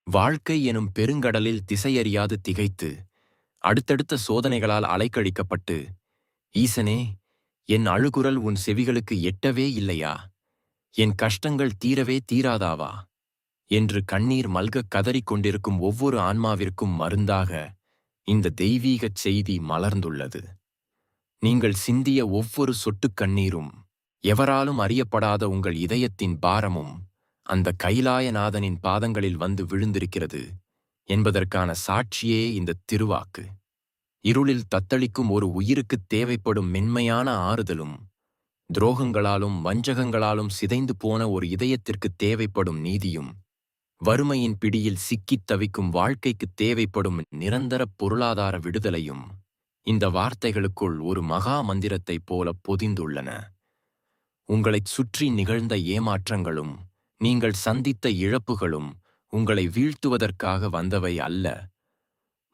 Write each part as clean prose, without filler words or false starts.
வாழ்க்கை எனும் பெருங்கடலில் திசையறியாது திகைத்து, அடுத்தடுத்த சோதனைகளால் அலைக்கழிக்கப்பட்டு, ஈசனே, என் அழுகுரல் உன் செவிகளுக்கு எட்டவே இல்லையா? என் கஷ்டங்கள் தீரவே தீராதாவா? என்று கண்ணீர் மல்கக் கதறிக் கொண்டிருக்கும் ஒவ்வொரு ஆன்மாவிற்கும் மருந்தாக இந்த தெய்வீகச் செய்தி மலர்ந்துள்ளது. நீங்கள் சிந்திய ஒவ்வொரு சொட்டுக் கண்ணீரும், எவராலும் அறியப்படாத உங்கள் இதயத்தின் பாரமும், அந்த கைலாயநாதனின் பாதங்களில் வந்து விழுந்திருக்கிறது என்பதற்கான சாட்சியே இந்த திருவாக்கு. இருளில் தத்தளிக்கும் ஒரு உயிருக்குத் தேவைப்படும் மென்மையான ஆறுதலும், துரோகங்களாலும் வஞ்சகங்களாலும் சிதைந்து போன ஒரு இதயத்திற்குத் தேவைப்படும் நீதியும், வறுமையின் பிடியில் சிக்கித் தவிக்கும் வாழ்க்கைக்குத் தேவைப்படும் நிரந்தர பொருளாதார விடுதலையும் இந்த வார்த்தைகளுக்குள் ஒரு மகா மந்திரத்தைப் போல பொதிந்துள்ளன. உங்களைச் சுற்றி நிகழ்ந்த ஏமாற்றங்களும் நீங்கள் சந்தித்த இழப்புகளும் உங்களை வீழ்த்துவதற்காக வந்தவை அல்ல.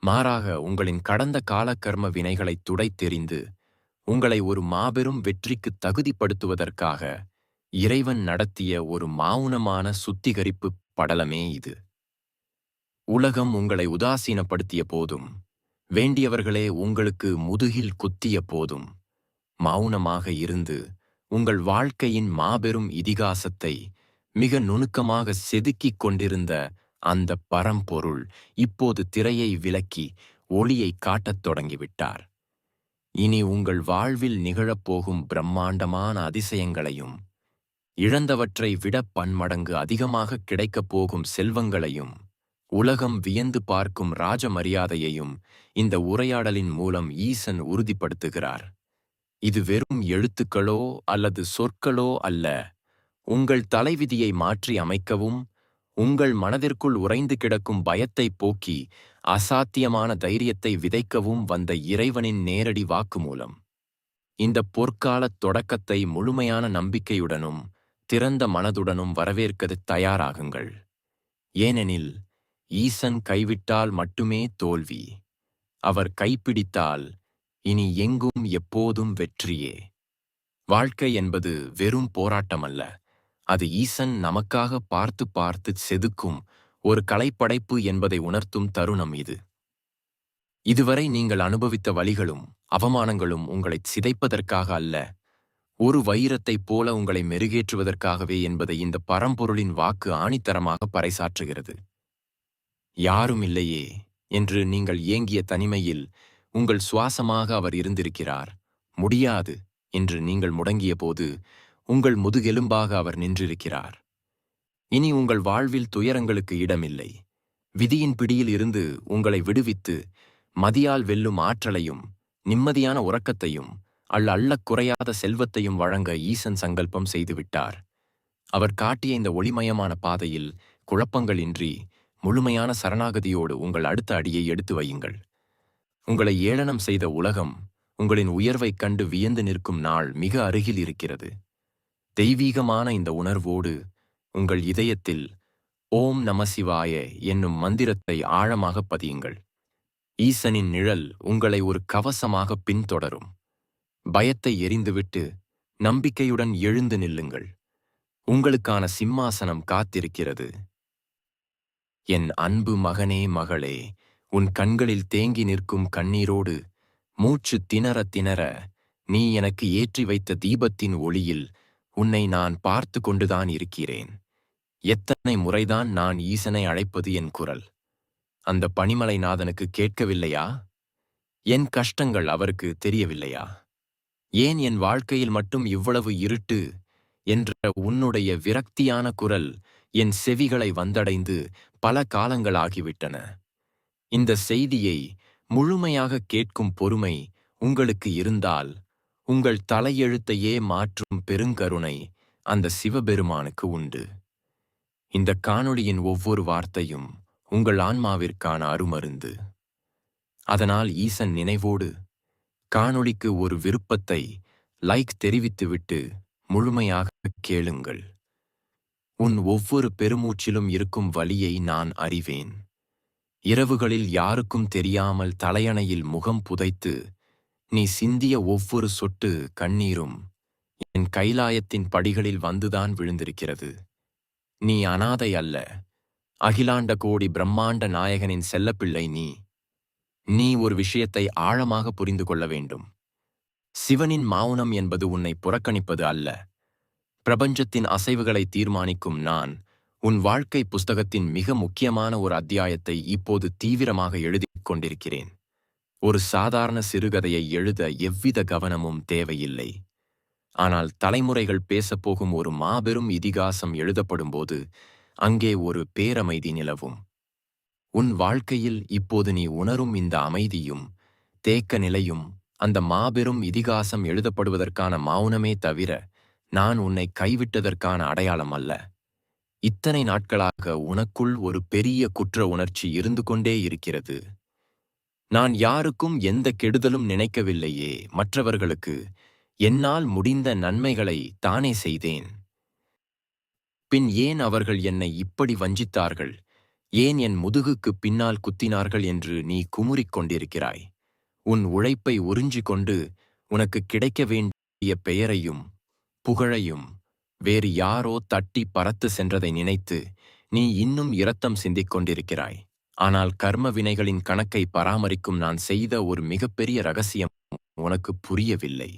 மாறாக உங்களின் கடந்த காலக்கர்ம வினைகளைத் துடைத்தெறிந்து உங்களை ஒரு மாபெரும் வெற்றிக்குத் தகுதிப்படுத்துவதற்காக இறைவன் நடத்திய ஒரு மௌனமான சுத்திகரிப்பு படலமே இது. உலகம் உங்களை உதாசீனப்படுத்திய போதும், வேண்டியவர்களே உங்களுக்கு முதுகில் குத்திய போதும், மௌனமாக இருந்து உங்கள் வாழ்க்கையின் மாபெரும் இதிகாசத்தை மிக நுணுக்கமாக செதுக்கிக் கொண்டிருந்த அந்த பரம்பொருள் இப்போது திரையை விலக்கி ஒளியைக் காட்டத் தொடங்கிவிட்டார். இனி உங்கள் வாழ்வில் நிகழப்போகும் பிரம்மாண்டமான அதிசயங்களையும், இழந்தவற்றை விட பன்மடங்கு அதிகமாக கிடைக்கப் போகும் செல்வங்களையும், உலகம் வியந்து பார்க்கும் ராஜ மரியாதையையும் இந்த உரையாடலின் மூலம் ஈசன் உறுதிப்படுத்துகிறார். இது வெறும் எழுத்துக்களோ அல்லது சொற்களோ அல்ல, உங்கள் தலைவிதியை மாற்றி அமைக்கவும், உங்கள் மனதிற்குள் உறைந்து கிடக்கும் பயத்தை போக்கி அசாத்தியமான தைரியத்தை விதைக்கவும் வந்த இறைவனின் நேரடி வாக்குமூலம். இந்த பொற்காலத் தொடக்கத்தை முழுமையான நம்பிக்கையுடனும் திறந்த மனதுடனும் வரவேற்கத் தயாராகுங்கள். ஏனெனில் ஈசன் கைவிட்டால் மட்டுமே தோல்வி, அவர் கைப்பிடித்தால் இனி எங்கும் எப்போதும் வெற்றியே. வாழ்க்கை என்பது வெறும் போராட்டமல்ல, அது ஈசன் நமக்காக பார்த்து பார்த்து செதுக்கும் ஒரு கலைப்படைப்பு என்பதை உணர்த்தும் தருணம் இது. இதுவரை நீங்கள் அனுபவித்த வலிகளும் அவமானங்களும் உங்களைச் சிதைப்பதற்காக அல்ல, ஒரு வைரத்தைப் போல உங்களை மெருகேற்றுவதற்காகவே என்பதை இந்த பரம்பொருளின் வாக்கு ஆணித்தரமாக பறைசாற்றுகிறது. யாரும் இல்லையே என்று நீங்கள் ஏங்கிய தனிமையில் உங்கள் சுவாசமாக அவர் இருந்திருக்கிறார். முடியாது என்று நீங்கள் முடங்கியபோது உங்கள் முதுகெலும்பாக அவர் நின்றிருக்கிறார். இனி உங்கள் வாழ்வில் துயரங்களுக்கு இடமில்லை. விதியின் பிடியில் இருந்து உங்களை விடுவித்து மதியால் வெல்லும் ஆற்றலையும் நிம்மதியான உறக்கத்தையும் அள்ளக் குறையாத செல்வத்தையும் வழங்க ஈசன் சங்கல்பம் செய்துவிட்டார். அவர் காட்டிய இந்த ஒளிமயமான பாதையில் குழப்பங்களின்றி முழுமையான சரணாகதியோடு உங்கள் அடுத்த அடியை எடுத்து வையுங்கள். உங்களை ஏளனம் செய்த உலகம் உங்களின் உயர்வைக் கண்டு வியந்து நிற்கும் நாள் மிக அருகில் இருக்கிறது. தெய்வீகமான இந்த உணர்வோடு உங்கள் இதயத்தில் ஓம் நமசிவாய என்னும் மந்திரத்தை ஆழமாக பதியுங்கள். ஈசனின் நிழல் உங்களை ஒரு கவசமாக பின்தொடரும். பயத்தை எறிந்துவிட்டு நம்பிக்கையுடன் எழுந்து நில்லுங்கள். உங்களுக்கான சிம்மாசனம் காத்திருக்கிறது. என் அன்பு மகனே, மகளே, உன் கண்களில் தேங்கி நிற்கும் கண்ணீரோடு மூச்சு திணற திணற நீ எனக்கு ஏற்றி வைத்த தீபத்தின் ஒளியில் உன்னை நான் பார்த்து கொண்டுதான் இருக்கிறேன். எத்தனை முறைதான் நான் ஈசனை அழைப்பது என் குரல் அந்த பனிமலைநாதனுக்கு கேட்கவில்லையா? என் கஷ்டங்கள் அவருக்கு தெரியவில்லையா? ஏன் என் வாழ்க்கையில் மட்டும் இவ்வளவு இருட்டு என்ற உன்னுடைய விரக்தியான குரல் என் செவிகளை வந்தடைந்து பல காலங்களாகிவிட்டன. இந்த செய்தியை முழுமையாக கேட்கும் பொறுமை உங்களுக்கு இருந்தால், உங்கள் தலையெழுத்தையே மாற்றும் பெருங்கருணை அந்த சிவபெருமானுக்கு உண்டு. இந்த காணொளியின் ஒவ்வொரு வார்த்தையும் உங்கள் ஆன்மாவிற்கான அருமருந்து. அதனால் ஈசன் நினைவோடு காணொளிக்கு ஒரு விருப்பத்தை லைக் தெரிவித்துவிட்டு முழுமையாக கேளுங்கள். உன் ஒவ்வொரு பெருமூச்சிலும் இருக்கும் வலியை நான் அறிவேன். இரவுகளில் யாருக்கும் தெரியாமல் தலையணையில் முகம் புதைத்து நீ சிந்திய ஒவ்வொரு சொட்டு கண்ணீரும் என் கைலாயத்தின் படிகளில் வந்துதான் விழுந்திருக்கிறது. நீ அனாதை அல்ல, அகிலாண்ட கோடி பிரம்மாண்ட நாயகனின் செல்லப்பிள்ளை நீ. நீ ஒரு விஷயத்தை ஆழமாக புரிந்து கொள்ள வேண்டும். சிவனின் மௌனம் என்பது உன்னை புறக்கணிப்பது அல்ல. பிரபஞ்சத்தின் அசைவுகளை தீர்மானிக்கும் நான் உன் வாழ்க்கை புஸ்தகத்தின் மிக முக்கியமான ஒரு அத்தியாயத்தை இப்போது தீவிரமாக எழுதிக் கொண்டிருக்கிறேன். ஒரு சாதாரண சிறுகதையை எழுத எவ்வித கவனமும் தேவையில்லை. ஆனால் தலைமுறைகள் பேசப்போகும் ஒரு மாபெரும் இதிகாசம் எழுதப்படும்போது அங்கே ஒரு பேரமைதி நிலவும். உன் வாழ்க்கையில் இப்போது நீ உணரும் இந்த அமைதியும் தேக்க நிலையும் அந்த மாபெரும் இதிகாசம் எழுதப்படுவதற்கான மௌனமே தவிர நான் உன்னை கைவிட்டதற்கான அடையாளம் அல்ல. இத்தனை நாட்களாக உனக்குள் ஒரு பெரிய குற்ற உணர்ச்சி இருந்து கொண்டே இருக்கிறது. நான் யாருக்கும் எந்த கெடுதலும் நினைக்கவில்லையே, மற்றவர்களுக்கு என்னால் முடிந்த நன்மைகளை தானே செய்தேன். பின் ஏன் அவர்கள் என்னை இப்படி வஞ்சித்தார்கள், ஏன் என் முதுகுக்கு பின்னால் குத்தினார்கள் என்று நீ குமுறிக் கொண்டிருக்கிறாய். உன் உழைப்பை உறிஞ்சிக் கொண்டு உனக்கு கிடைக்க வேண்டிய பெயரையும் புகழையும் வேறு யாரோ தட்டி பறத்து சென்றதை நினைத்து நீ இன்னும் இரத்தம் சிந்திக் கொண்டிருக்கிறாய். ஆனால் கர்ம வினைகளின் கணக்கை பராமரிக்கும் நான் செய்த ஒரு மிகப்பெரிய ரகசியம் உனக்கு புரியவில்லை.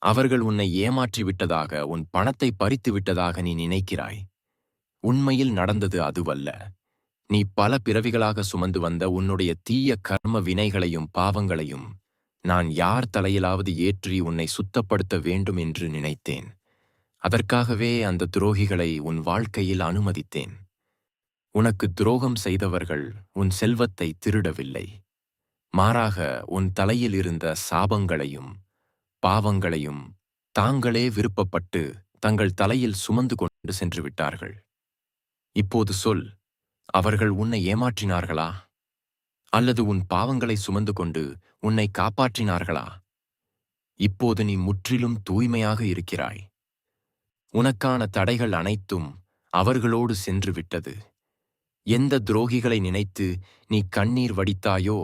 அவர்கள் உன்னை ஏமாற்றிவிட்டதாக, உன் பணத்தை பறித்து விட்டதாக நீ நினைக்கிறாய். உண்மையில் நடந்தது அதுவல்ல. நீ பல பிறவிகளாக சுமந்து வந்த உன்னுடைய தீய கர்ம வினைகளையும் பாவங்களையும் நான் யார் தலையிலாவது ஏற்றி உன்னை சுத்தப்படுத்த வேண்டும் என்று நினைத்தேன். அதற்காகவே அந்த துரோகிகளை உன் வாழ்க்கையில் அனுமதித்தேன். உனக்கு துரோகம் செய்தவர்கள் உன் செல்வத்தை திருடவில்லை. மாறாக உன் தலையில் இருந்த சாபங்களையும் பாவங்களையும் தாங்களே விருப்பப்பட்டு தங்கள் தலையில் சுமந்து கொண்டு சென்று விட்டார்கள். இப்போது சொல், அவர்கள் உன்னை ஏமாற்றினார்களா? அல்லது உன் பாவங்களை சுமந்து கொண்டு உன்னை காப்பாற்றினார்களா? இப்போது நீ முற்றிலும் தூய்மையாக இருக்கிறாய். உனக்கான தடைகள் அனைத்தும் அவர்களோடு சென்று விட்டது. எந்த துரோகிகளை நினைத்து நீ கண்ணீர் வடித்தாயோ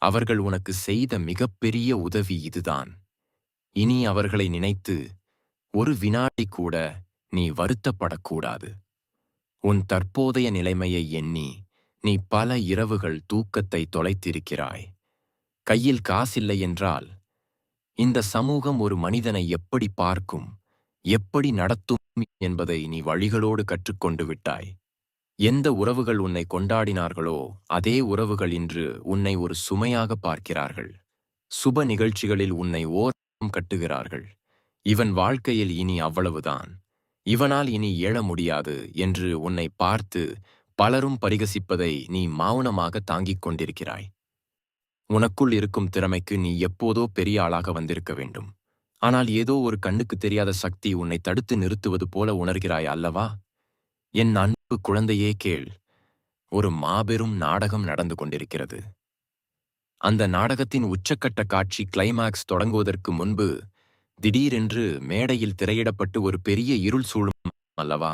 அவர்கள் உனக்கு செய்த மிகப்பெரிய உதவி இதுதான். இனி அவர்களை நினைத்து ஒரு வினாடி கூட நீ வருத்தப்படக்கூடாது. உன் தற்போதைய நிலைமையை எண்ணி நீ பல இரவுகள் தூக்கத்தை தொலைத்திருக்கிறாய். கையில் காசில்லை என்றால் இந்த சமூகம் ஒரு மனிதனை எப்படி பார்க்கும், எப்படி நடத்தும் என்பதை நீ வழிகளோடு கற்றுக்கொண்டு விட்டாய். எந்த உறவுகள் உன்னை கொண்டாடினார்களோ அதே உறவுகள் இன்று உன்னை ஒரு சுமையாக பார்க்கிறார்கள். சுப நிகழ்ச்சிகளில் உன்னை ஓரம் கட்டுகிறார்கள். இவன் வாழ்க்கையில் இனி அவ்வளவுதான், இவனால் இனி எழ முடியாது என்று உன்னை பார்த்து பலரும் பரிகசிப்பதை நீ மௌனமாக தாங்கிக் கொண்டிருக்கிறாய். உனக்குள் இருக்கும் திறமைக்கு நீ எப்போதோ பெரிய ஆளாக வந்திருக்க வேண்டும். ஆனால் ஏதோ ஒரு கண்ணுக்கு தெரியாத சக்தி உன்னை தடுத்து நிறுத்துவது போல உணர்கிறாய் அல்லவா? என் அன்பு குழந்தையே கேள், ஒரு மாபெரும் நாடகம் நடந்து கொண்டிருக்கிறது. அந்த நாடகத்தின் உச்சக்கட்ட காட்சி கிளைமாக்ஸ் தொடங்குவதற்கு முன்பு திடீரென்று மேடையில் திரையிடப்பட்டு ஒரு பெரிய இருள் சூழும் அல்லவா?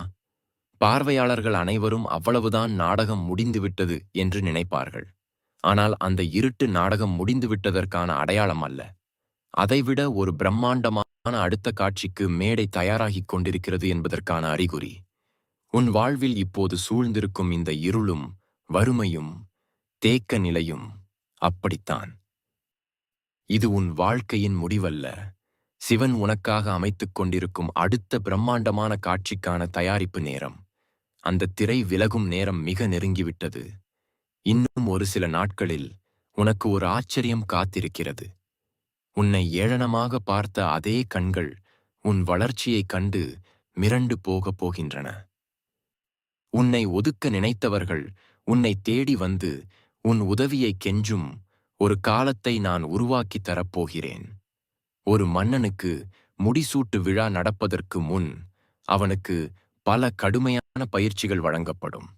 பார்வையாளர்கள் அனைவரும் அவ்வளவுதான், நாடகம் முடிந்துவிட்டது என்று நினைப்பார்கள். ஆனால் அந்த இருட்டு நாடகம் முடிந்துவிட்டதற்கான அடையாளம் அல்ல. அதைவிட ஒரு பிரம்மாண்டமான அடுத்த காட்சிக்கு மேடை தயாராகிக் கொண்டிருக்கிறது என்பதற்கான அறிகுறி. உன் வாழ்வில் இப்போது சூழ்ந்திருக்கும் இந்த இருளும் வறுமையும் தேக்க நிலையும் அப்படித்தான். இது உன் வாழ்க்கையின் முடிவல்ல. சிவன் உனக்காக அமைத்துக் கொண்டிருக்கும் அடுத்த பிரம்மாண்டமான காட்சிக்கான தயாரிப்பு நேரம். அந்த திரை விலகும் நேரம் மிக நெருங்கிவிட்டது. இன்னும் ஒரு சில நாட்களில் உனக்கு ஒரு ஆச்சரியம் காத்திருக்கிறது. உன்னை ஏளனமாக பார்த்த அதே கண்கள் உன் வளர்ச்சியைக் கண்டு மிரண்டு போகப் போகின்றன. உன்னை ஒதுக்க நினைத்தவர்கள் உன்னை தேடி வந்து உன் உதவியை கெஞ்சும் ஒரு காலத்தை நான் உருவாக்கித் தரப்போகிறேன். ஒரு மன்னனுக்கு முடிசூட்டு விழா நடப்பதற்கு முன் அவனுக்கு பல கடுமையான பயிற்சிகள் வழங்கப்படும்.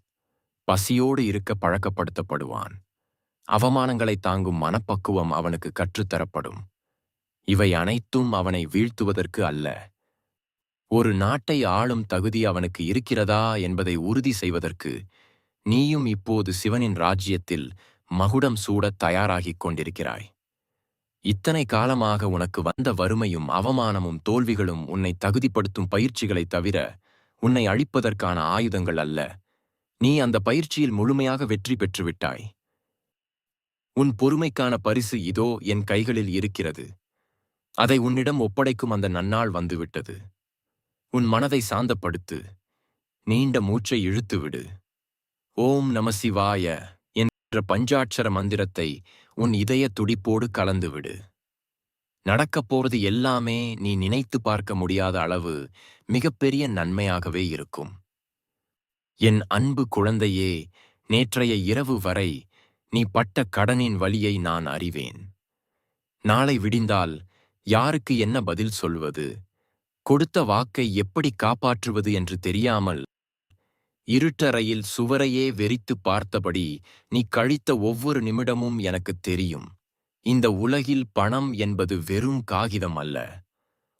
பசியோடு இருக்க பழக்கப்படுத்தப்படுவான். அவமானங்களை தாங்கும் மனப்பக்குவம் அவனுக்கு கற்றுத்தரப்படும். இவை அனைத்தும் அவனை வீழ்த்துவதற்கு அல்ல, ஒரு நாட்டை ஆளும் தகுதி அவனுக்கு இருக்கிறதா என்பதை உறுதி செய்வதற்கு. நீயும் இப்போது சிவனின் ராஜ்யத்தில் மகுடம் சூடத் தயாராகிக் கொண்டிருக்கிறாய். இத்தனை காலமாக உனக்கு வந்த வறுமையும் அவமானமும் தோல்விகளும் உன்னை தகுதிப்படுத்தும் பயிற்சிகளைத் தவிர உன்னை அழிப்பதற்கான ஆயுதங்கள் அல்ல. நீ அந்த பயிற்சியில் முழுமையாக வெற்றி பெற்றுவிட்டாய். உன் பொறுமைக்கான பரிசு இதோ என் கைகளில் இருக்கிறது. அதை உன்னிடம் ஒப்படைக்கும் அந்த நன்னாள் வந்துவிட்டது. உன் மனதை சாந்தப்படுத்து. நீண்ட மூச்சை இழுத்துவிடு. ஓம் நம சிவாய என்ற பஞ்சாட்சர மந்திரத்தை உன் இதய துடிப்போடு கலந்துவிடு. நடக்கப் போறது எல்லாமே நீ நினைத்து பார்க்க முடியாத அளவு மிகப்பெரிய நன்மையாகவே இருக்கும். என் அன்பு குழந்தையே, நேற்றைய இரவு வரை நீ பட்ட கடனின் வலியை நான் அறிவேன். நாளை விடிந்தால் யாருக்கு என்ன பதில் சொல்வது, கொடுத்த வாக்கை எப்படி காப்பாற்றுவது என்று தெரியாமல் இருட்டறையில் சுவரையே வெறித்துப் பார்த்தபடி நீ கழித்த ஒவ்வொரு நிமிடமும் எனக்குத் தெரியும். இந்த உலகில் பணம் என்பது வெறும் காகிதம் அல்ல.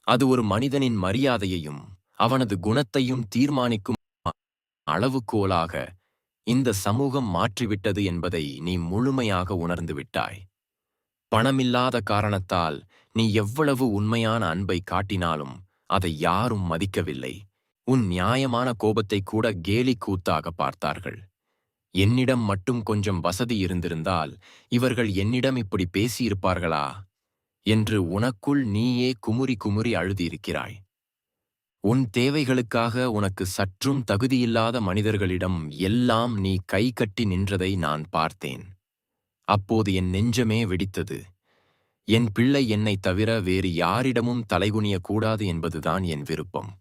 அது ஒரு மனிதனின் மரியாதையையும் அவனது குணத்தையும் தீர்மானிக்கும் அளவுகோலாக இந்த சமூகம் மாற்றிவிட்டது என்பதை நீ முழுமையாக உணர்ந்துவிட்டாய். பணமில்லாத காரணத்தால் நீ எவ்வளவு உண்மையான அன்பை காட்டினாலும் அதை யாரும் மதிக்கவில்லை. உன் நியாயமான கோபத்தை கூட கேலி கூத்தாக பார்த்தார்கள். என்னிடம் மட்டும் கொஞ்சம் வசதி இருந்திருந்தால் இவர்கள் என்னிடம் இப்படி பேசியிருப்பார்களா என்று உனக்குள் நீயே குமுறி குமுறி அழுதியிருக்கிறாய். உன் தேவைகளுக்காக உனக்கு சற்றும் தகுதியில்லாத மனிதர்களிடம் எல்லாம் நீ கை கட்டி நின்றதை நான் பார்த்தேன். அப்போது என் நெஞ்சமே வெடித்தது. என் பிள்ளை என்னைத் தவிர வேறு யாரிடமும் தலைகுனியக்கூடாது என்பதுதான் என் விருப்பம்.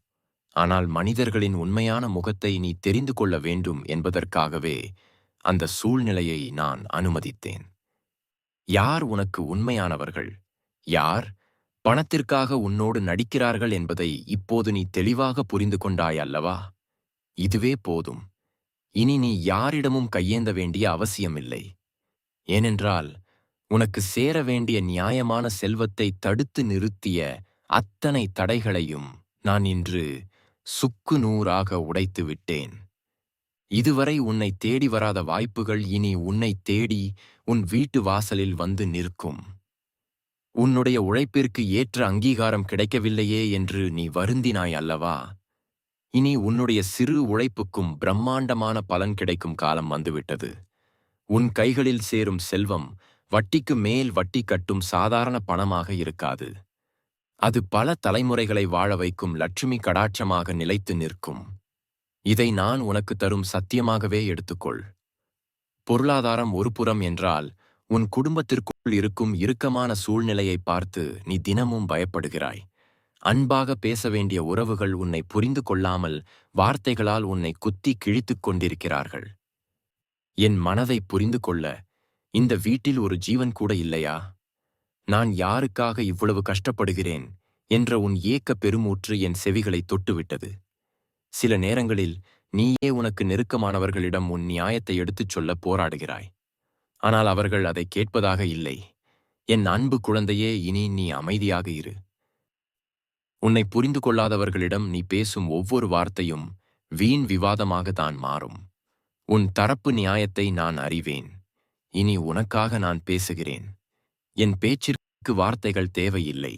ஆனால் மனிதர்களின் உண்மையான முகத்தை நீ தெரிந்து கொள்ள வேண்டும் என்பதற்காகவே அந்த சூழ்நிலையை நான் அனுமதித்தேன். யார் உனக்கு உண்மையானவர்கள், யார் பணத்திற்காக உன்னோடு நடிக்கிறார்கள் என்பதை இப்போது நீ தெளிவாக புரிந்து கொண்டாய் அல்லவா? இதுவே போதும். இனி நீ யாரிடமும் கையேந்த வேண்டிய அவசியமில்லை. ஏனென்றால் உனக்கு சேர வேண்டிய நியாயமான செல்வத்தை தடுத்து நிறுத்திய அத்தனை தடைகளையும் நான் இன்று சுக்கு நூறாக உடைத்து விட்டேன். இதுவரை உன்னை தேடி வராத வாய்ப்புகள் இனி உன்னை தேடி உன் வீட்டு வாசலில் வந்து நிற்கும். உன்னுடைய உழைப்பிற்கு ஏற்ற அங்கீகாரம் கிடைக்கவில்லையே என்று நீ வருந்தினாய் அல்லவா? இனி உன்னுடைய சிறு உழைப்புக்கும் பிரம்மாண்டமான பலன் கிடைக்கும் காலம் வந்துவிட்டது. உன் கைகளில் சேரும் செல்வம் வட்டிக்கு மேல் வட்டி கட்டும் சாதாரண பணமாக இருக்காது. அது பல தலைமுறைகளை வாழ வைக்கும் லட்சுமி கடாட்சமாக நிலைத்து நிற்கும். இதை நான் உனக்கு தரும் சத்தியமாகவே எடுத்துக்கொள். பொருளாதாரம் ஒரு புறம் என்றால், உன் குடும்பத்திற்குள் இருக்கும் இறுக்கமான சூழ்நிலையை பார்த்து நீ தினமும் பயப்படுகிறாய். அன்பாக பேச வேண்டிய உறவுகள் உன்னை புரிந்து கொள்ளாமல் வார்த்தைகளால் உன்னை குத்தி கிழித்துக் கொண்டிருக்கிறார்கள். என் மனதை புரிந்து கொள்ள இந்த வீட்டில் ஒரு ஜீவன் கூட இல்லையா? நான் யாருக்காக இவ்வளவு கஷ்டப்படுகிறேன் என்ற உன் ஏக்க பெருமூற்று என் செவிகளை தொட்டுவிட்டது. சில நேரங்களில் நீயே உனக்கு நெருக்கமானவர்களிடம் உன் நியாயத்தை எடுத்துச் சொல்ல போராடுகிறாய். ஆனால் அவர்கள் அதை கேட்பதாக இல்லை. என் அன்பு குழந்தையே, இனி நீ அமைதியாக இரு. உன்னை புரிந்து கொள்ளாதவர்களிடம் நீ பேசும் ஒவ்வொரு வார்த்தையும் வீண் விவாதமாக தான் மாறும். உன் தரப்பு நியாயத்தை நான் அறிவேன். இனி உனக்காக நான் பேசுகிறேன். என் பேச்சிற்கு வார்த்தைகள் தேவையில்லை.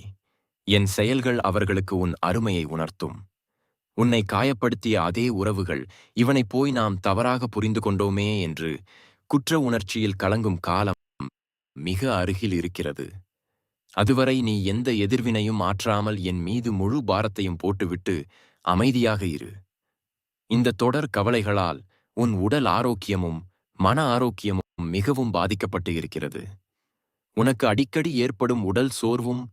என் செயல்கள் அவர்களுக்கு உன் அருமையை உணர்த்தும். உன்னை காயப்படுத்திய அதே உறவுகள் இவனை போய் நாம் தவறாக புரிந்து கொண்டோமே என்று குற்ற உணர்ச்சியில் கலங்கும் காலம் மிக அருகில் இருக்கிறது. அதுவரை நீ எந்த எதிர்வினையும் ஆற்றாமல் என் மீது முழு பாரத்தையும் போட்டுவிட்டு அமைதியாக இரு. இந்த தொடர் கவலைகளால் உன் உடல் ஆரோக்கியமும் மன ஆரோக்கியமும் மிகவும் பாதிக்கப்பட்டு இருக்கிறது. உனக்கு அடிக்கடி ஏற்படும் உடல் சோர்வும்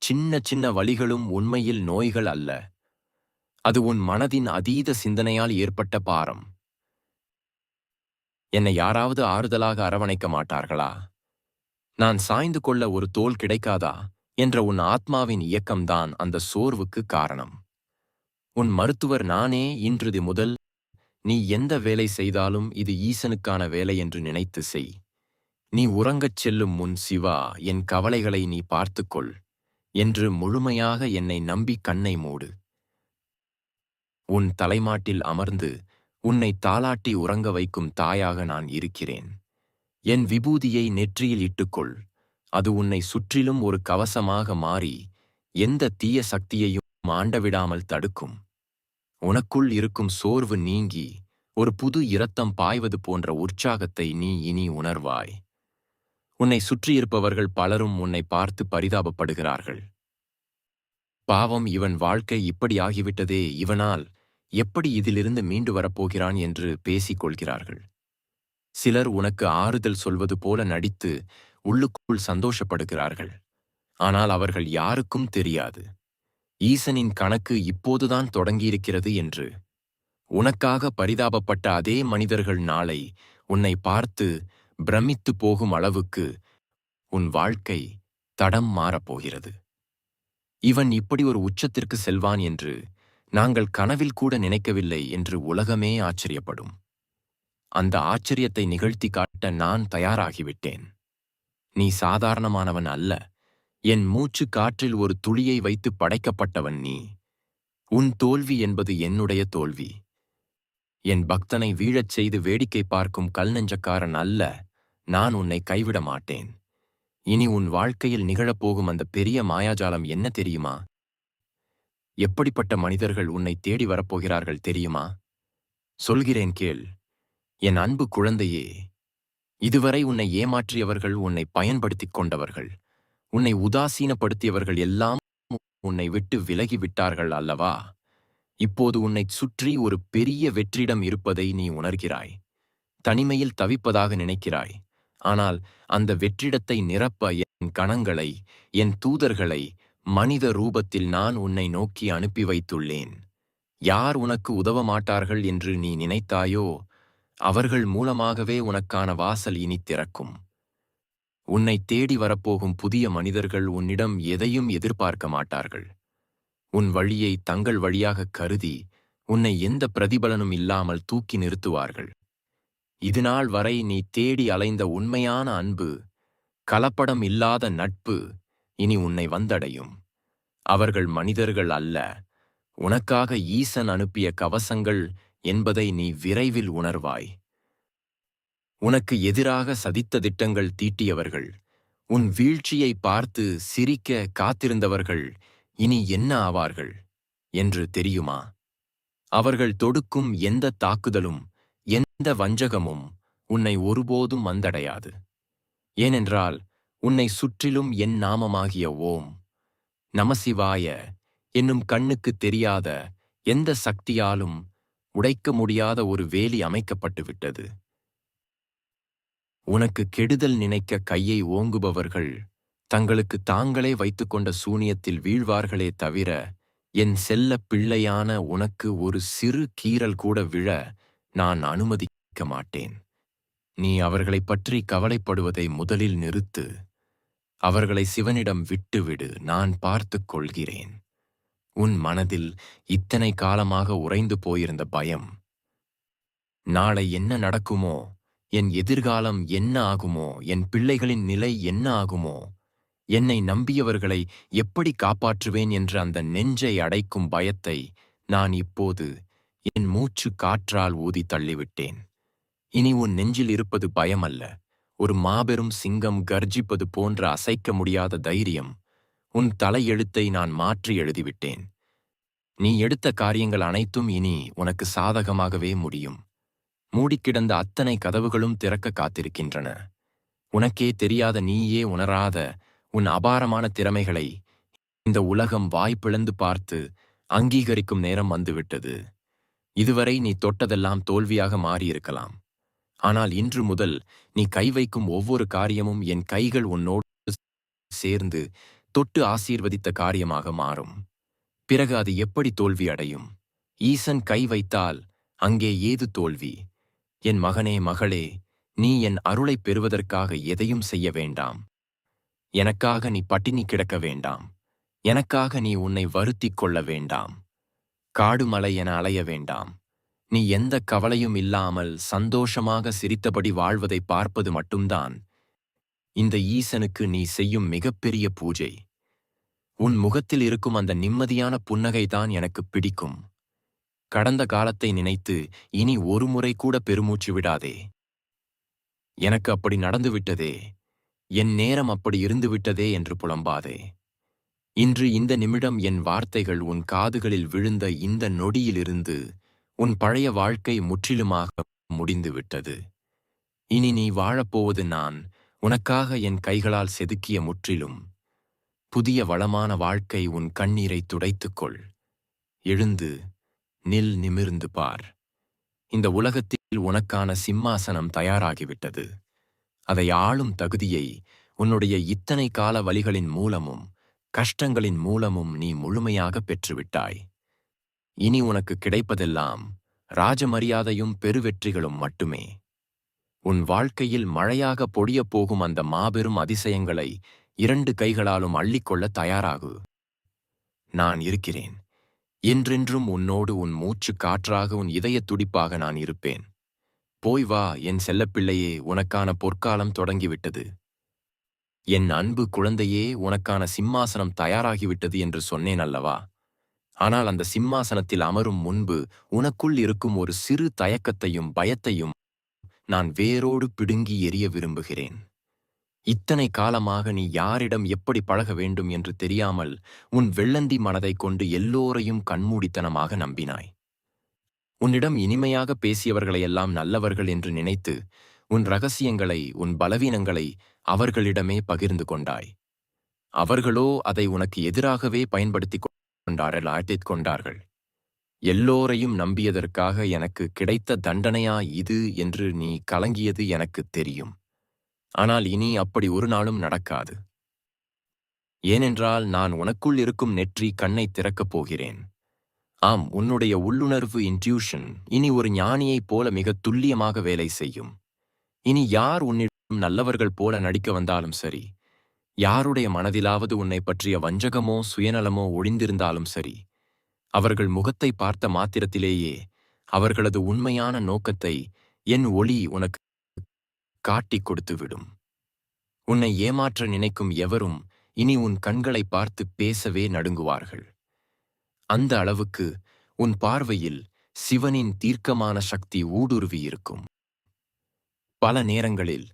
சின்ன சின்ன வலிகளும் உண்மையில் நோய்கள் அல்ல. அது உன் மனதின் அதீத சிந்தனையால் ஏற்பட்ட பாரம். என்னை யாராவது ஆறுதலாக அரவணைக்க மாட்டார்களா? நான் சாய்ந்து கொள்ள ஒரு தோள் கிடைக்காதா என்ற உன் ஆத்மாவின் இயக்கம்தான் அந்த சோர்வுக்கு காரணம். உன் மருத்துவர் நானே இன்றுதி முதல் நீ எந்த வேலை செய்தாலும் இது ஈசனுக்கான வேலை என்று நினைத்து செய். நீ உறங்கச் செல்லும் முன் சிவா, என் கவலைகளை நீ பார்த்துக்கொள் என்று முழுமையாக என்னை நம்பி கண்ணை மூடு. உன் தலைமாட்டில் அமர்ந்து உன்னை தாலாட்டி உறங்க வைக்கும் தாயாக நான் இருக்கிறேன். என் விபூதியை நெற்றியில் இட்டுக்கொள். அது உன்னை சுற்றிலும் ஒரு கவசமாக மாறி எந்த தீய சக்தியையும் ஆண்டவிடாமல் தடுக்கும். உனக்குள் இருக்கும் சோர்வு நீங்கி ஒரு புது இரத்தம் பாய்வது போன்ற உற்சாகத்தை நீ இனி உணர்வாய். உன்னை சுற்றியிருப்பவர்கள் பலரும் உன்னை பார்த்து பரிதாபப்படுகிறார்கள். பாவம், இவன் வாழ்க்கை இப்படி ஆகிவிட்டதே, இவனால் எப்படி இதிலிருந்து மீண்டு வரப்போகிறான் என்று பேசிக் கொள்கிறார்கள். சிலர் உனக்கு ஆறுதல் சொல்வது போல நடித்து உள்ளுக்குள் சந்தோஷப்படுகிறார்கள். ஆனால் அவர்கள் யாருக்கும் தெரியாது, ஈசனின் கணக்கு இப்போதுதான் தொடங்கியிருக்கிறது என்று. உனக்காக பரிதாபப்பட்ட அதே மனிதர்கள் நாளை உன்னை பார்த்து பிரமித்து போகும் அளவுக்கு உன் வாழ்க்கை தடம் மாறப்போகிறது. இவன் இப்படி ஒரு உச்சத்திற்கு செல்வான் என்று நாங்கள் கனவில் கூட நினைக்கவில்லை என்று உலகமே ஆச்சரியப்படும். அந்த ஆச்சரியத்தை நிகழ்த்தி காட்ட நான் தயாராகிவிட்டேன். நீ சாதாரணமானவன் அல்ல. என் மூச்சு காற்றில் ஒரு துளியை வைத்து படைக்கப்பட்டவன் நீ. உன் தோல்வி என்பது என்னுடைய தோல்வி. என் பக்தனை வீழச் செய்து வேடிக்கை பார்க்கும் கல்நெஞ்சக்காரன் அல்ல. நான் உன்னை கைவிட மாட்டேன். இனி உன் வாழ்க்கையில் நிகழப்போகும் அந்த பெரிய மாயாஜாலம் என்ன தெரியுமா? எப்படிப்பட்ட மனிதர்கள் உன்னை தேடி வரப்போகிறார்கள் தெரியுமா? சொல்கிறேன் கேள். என் அன்பு குழந்தையே, இதுவரை உன்னை ஏமாற்றியவர்கள், உன்னை பயன்படுத்திக் கொண்டவர்கள், உன்னை உதாசீனப்படுத்தியவர்கள் எல்லாம் உன்னை விட்டு விலகிவிட்டார்கள் அல்லவா? இப்போது உன்னைச் சுற்றி ஒரு பெரிய வெற்றிடம் இருப்பதை நீ உணர்கிறாய். தனிமையில் தவிப்பதாக நினைக்கிறாய். ஆனால் அந்த வெற்றிடத்தை நிரப்ப என் கணங்களை, என் தூதர்களை மனித ரூபத்தில் நான் உன்னை நோக்கி அனுப்பி வைத்துள்ளேன். யார் உனக்கு உதவ மாட்டார்கள் என்று நீ நினைத்தாயோ, அவர்கள் மூலமாகவே உனக்கான வாசல் இனி திறக்கும். உன்னை தேடி வரப்போகும் புதிய மனிதர்கள் உன்னிடம் எதையும் எதிர்பார்க்க மாட்டார்கள். உன் வழியை தங்கள் வழியாக கருதி உன்னை எந்த பிரதிபலனும் இல்லாமல் தூக்கி நிறுத்துவார்கள். இதுநாள் வரை நீ தேடி அலைந்த உண்மையான அன்பு, கலப்படம் இல்லாத நட்பு இனி உன்னை வந்தடையும். அவர்கள் மனிதர்கள் அல்ல, உனக்காக ஈசன் அனுப்பிய கவசங்கள் என்பதை நீ விரைவில் உணர்வாய். உனக்கு எதிராக சதித்த திட்டங்கள் தீட்டியவர்கள், உன் வீழ்ச்சியை பார்த்து சிரிக்க காத்திருந்தவர்கள் இனி என்ன ஆவார்கள் என்று தெரியுமா? அவர்கள் தொடுக்கும் எந்த தாக்குதலும், எந்த வஞ்சகமும் உன்னை ஒருபோதும் வந்தடையாது. ஏனென்றால் உன்னை சுற்றிலும் என் நாமமாகிய ஓம் நமசிவாய என்னும் கண்ணுக்குத் தெரியாத எந்த சக்தியாலும் உடைக்க முடியாத ஒரு வேலி அமைக்கப்பட்டுவிட்டது. உனக்கு கெடுதல் நினைக்க கையை ஓங்குபவர்கள் தங்களுக்கு தாங்களே வைத்துக்கொண்ட சூனியத்தில் வீழ்வார்களே தவிர, என் செல்ல பிள்ளையான உனக்கு ஒரு சிறு கீறல் கூட விழ நான் அனுமதிக்க மாட்டேன். நீ அவர்களைப் பற்றி கவலைப்படுவதை முதலில் நிறுத்து. அவர்களை சிவனிடம் விட்டுவிடு, நான் பார்த்துக் கொள்கிறேன். உன் மனதில் இத்தனை காலமாக உறைந்து போயிருந்த பயம், நாளை என்ன நடக்குமோ, என் எதிர்காலம் என்ன ஆகுமோ, என் பிள்ளைகளின் நிலை என்ன ஆகுமோ, என்னை நம்பியவர்களை எப்படி காப்பாற்றுவேன் என்ற அந்த நெஞ்சை அடைக்கும் பயத்தை நான் இப்போது என் மூச்சு காற்றால் ஊதி தள்ளிவிட்டேன். இனி உன் நெஞ்சில் இருப்பது பயம் அல்ல, ஒரு மாபெரும் சிங்கம் கர்ஜிப்பது போன்ற அசைக்க முடியாத தைரியம். உன் தலையெழுத்தை நான் மாற்றி எழுதிவிட்டேன். நீ எடுத்த காரியங்கள் அனைத்தும் இனி உனக்கு சாதகமாகவே முடியும். மூடிக்கிடந்த அத்தனை கதவுகளும் திறக்க காத்திருக்கின்றன. உனக்கே தெரியாத, நீயே உணராத உன் அபாரமான திறமைகளை இந்த உலகம் வாய்ப்பிழந்து பார்த்து அங்கீகரிக்கும் நேரம் வந்துவிட்டது. இதுவரை நீ தொட்டதெல்லாம் தோல்வியாக மாறியிருக்கலாம். ஆனால் இன்று முதல் நீ கை வைக்கும் ஒவ்வொரு காரியமும் என் கைகள் உன்னோடு சேர்ந்து தொட்டு ஆசீர்வதித்த காரியமாக மாறும். பிறகு அது எப்படி தோல்வி அடையும்? ஈசன் கை வைத்தால் அங்கே ஏது தோல்வி? என் மகனே, மகளே, நீ என் அருளைப் பெறுவதற்காக எதையும் செய்ய வேண்டாம். எனக்காக நீ பட்டினி கிடக்க வேண்டாம். எனக்காக நீ உன்னை வருத்திக் கொள்ள வேண்டாம். காடு மலை என அலைய வேண்டாம். நீ எந்த கவலையும் இல்லாமல் சந்தோஷமாக சிரித்தபடி வாழ்வதை பார்ப்பது மட்டும்தான் இந்த ஈசனுக்கு நீ செய்யும் மிகப்பெரிய பூஜை. உன் முகத்தில் இருக்கும் அந்த நிம்மதியான புன்னகைதான் எனக்கு பிடிக்கும். கடந்த காலத்தை நினைத்து இனி ஒரு முறை கூட பெருமூச்சு விடாதே. எனக்கு அப்படி நடந்துவிட்டதே, என் நேரம் அப்படி இருந்துவிட்டதே என்று புலம்பாதே. இன்று இந்த நிமிடம் என் வார்த்தைகள் உன் காதுகளில் விழுந்த இந்த நொடியிலிருந்து உன் பழைய வாழ்க்கை முற்றிலுமாக முடிந்துவிட்டது. இனி நீ வாழப்போவது நான் உனக்காக என் கைகளால் செதுக்கிய முற்றிலும் புதிய வளமான வாழ்க்கை. உன் கண்ணீரை துடைத்துக்கொள். எழுந்து நில், நிமிர்ந்து பார். இந்த உலகத்தில் உனக்கான சிம்மாசனம் தயாராகிவிட்டது. அதை ஆளும் தகுதியை உன்னுடைய இத்தனை கால வலிகளின் மூலமும் கஷ்டங்களின் மூலமும் நீ முழுமையாக பெற்றுவிட்டாய். இனி உனக்கு கிடைப்பதெல்லாம் ராஜமரியாதையும் பெருவெற்றிகளும் மட்டுமே. உன் வாழ்க்கையில் மழையாக பொழியப் போகும் அந்த மாபெரும் அதிசயங்களை 2 கைகளாலும் அள்ளிக்கொள்ள தயாராகு. நான் இருக்கிறேன். என்றென்றும் உன்னோடு, உன் மூச்சு காற்றாக, உன் இதயத் துடிப்பாக நான் இருப்பேன். போய் வா என் செல்லப்பிள்ளையே, உனக்கான பொற்காலம் தொடங்கிவிட்டது. என் அன்பு குழந்தையே, உனக்கான சிம்மாசனம் தயாராகிவிட்டது என்று சொன்னேன் அல்லவா? ஆனால் அந்த சிம்மாசனத்தில் அமரும் முன்பு உனக்குள் இருக்கும் ஒரு சிறு தயக்கத்தையும் பயத்தையும் நான் வேரோடு பிடுங்கி எறிய விரும்புகிறேன். இத்தனை காலமாக நீ யாரிடம் எப்படி பழக வேண்டும் என்று தெரியாமல் உன் வெள்ளந்தி மனதைக் கொண்டு எல்லோரையும் கண்மூடித்தனமாக நம்பினாய். உன்னிடம் இனிமையாக பேசியவர்களையெல்லாம் நல்லவர்கள் என்று நினைத்து உன் ரகசியங்களை, உன் பலவீனங்களை அவர்களிடமே பகிர்ந்து கொண்டாய். அவர்களோ அதை உனக்கு எதிராகவே பயன்படுத்திக் கொண்டார்கள். எல்லோரையும் நம்பியதற்காக எனக்கு கிடைத்த தண்டனையா இது என்று நீ கலங்கியது எனக்கு தெரியும். ஆனால் இனி அப்படி ஒரு நாளும் நடக்காது. ஏனென்றால் நான் உனக்குள் இருக்கும் நெற்றி கண்ணை திறக்கப் போகிறேன். ஆம், உன்னுடைய உள்ளுணர்வு இன்ட்யூஷன் இனி ஒரு ஞானியைப் போல மிக துல்லியமாக வேலை செய்யும். இனி யார் உன்னிடம் நல்லவர்கள் போல நடிக்க வந்தாலும் சரி, யாருடைய மனதிலாவது உன்னை பற்றிய வஞ்சகமோ சுயநலமோ ஒளிந்திருந்தாலும் சரி, அவர்கள் முகத்தை பார்த்த மாத்திரத்திலேயே அவர்களது உண்மையான நோக்கத்தை என் ஒளி உனக்கு காட்டிக் கொடுத்துவிடும். உன்னை ஏமாற்ற நினைக்கும் எவரும் இனி உன் கண்களை பார்த்து பேசவே நடுங்குவார்கள். அந்த அளவுக்கு உன் பார்வையில் சிவனின் தீர்க்கமான சக்தி ஊடுருவி இருக்கும். பல நேரங்களில்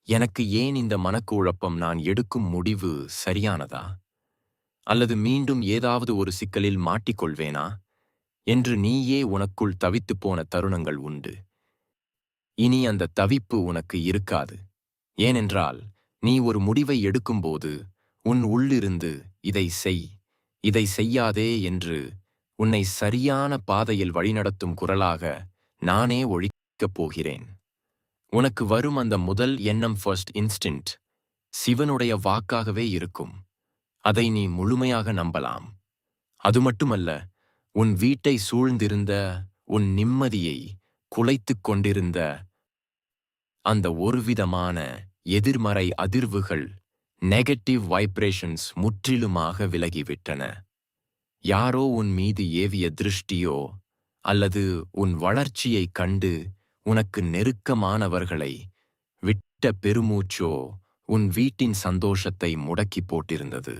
எனக்கு ஏன் இந்த மனக்குழப்பம், நான் எடுக்கும் முடிவு சரியானதா, அல்லது மீண்டும் ஏதாவது ஒரு சிக்கலில் மாட்டிக்கொள்வேனா என்று நீயே உனக்குள் தவித்துப் போன தருணங்கள் உண்டு. இனி அந்த தவிப்பு உனக்கு இருக்காது. ஏனென்றால் நீ ஒரு முடிவை எடுக்கும்போது உன் உள்ளிருந்து இதை செய், இதை செய்யாதே என்று உன்னை சரியான பாதையில் வழிநடத்தும் குரலாக நானே ஒழிக்கப் போகிறேன். உனக்கு வரும் அந்த முதல் எண்ணம், ஃபர்ஸ்ட் இன்ஸ்டின்ட், சிவனுடைய வாக்காகவே இருக்கும். அதை நீ முழுமையாக நம்பலாம். அது மட்டுமல்ல, உன் வீட்டை சூழ்ந்திருந்த, உன் நிம்மதியை குலைத்துக் கொண்டிருந்த அந்த ஒருவிதமான எதிர்மறை அதிர்வுகள், நெகட்டிவ் வைப்ரேஷன்ஸ் முற்றிலுமாக விலகிவிட்டன. யாரோ உன் மீது ஏவிய திருஷ்டியோ அல்லது உன் வளர்ச்சியைக் கண்டு உனக்கு நெருக்கமானவர்களை விட்ட பெருமூச்சோ உன் வீட்டின் சந்தோஷத்தை முடக்கி போட்டிருந்தது.